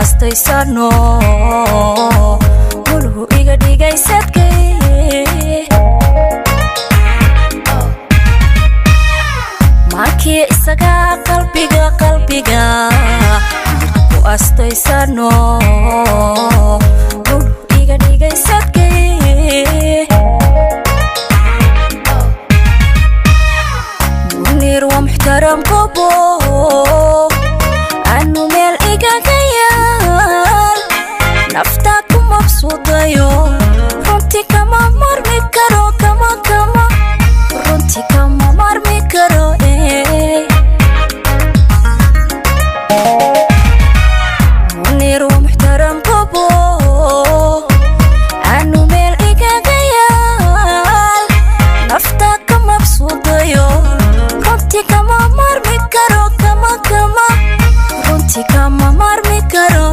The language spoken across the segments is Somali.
aastaysano mulhu iga dhigaysadkay markii isaga qalbiga ku aastaysano mulhu iga dhigaysadkay munir wa muhtaram kobo anu meel igagayal naftaku mabsuudayo runti kama marmi karo runti kama marmi karo munir wa muhtaram kobo anu meel igagayal naftaku mabsuudayo runti kama marmi karo runti kama marmi karo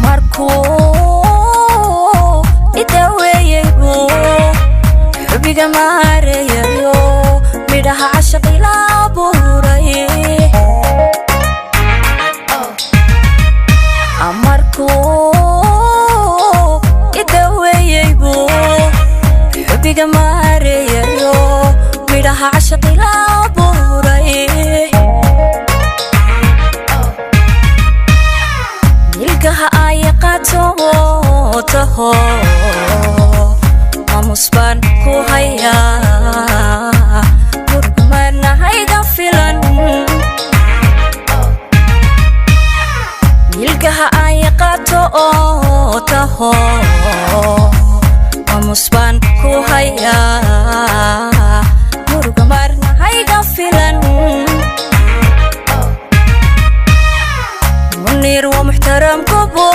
marko idaweyego xubiga maareeyo midhaha cashaq ilaa buuray amarko idaweyego xubiga maareeyo midhaha cashaq ilaa buuray milkaha ay qaato taho mamusban ku haya murmana hayga filan milkaha ay qaato taho mamusban ku haya murmana hayga filan munir wa muhtaram kobo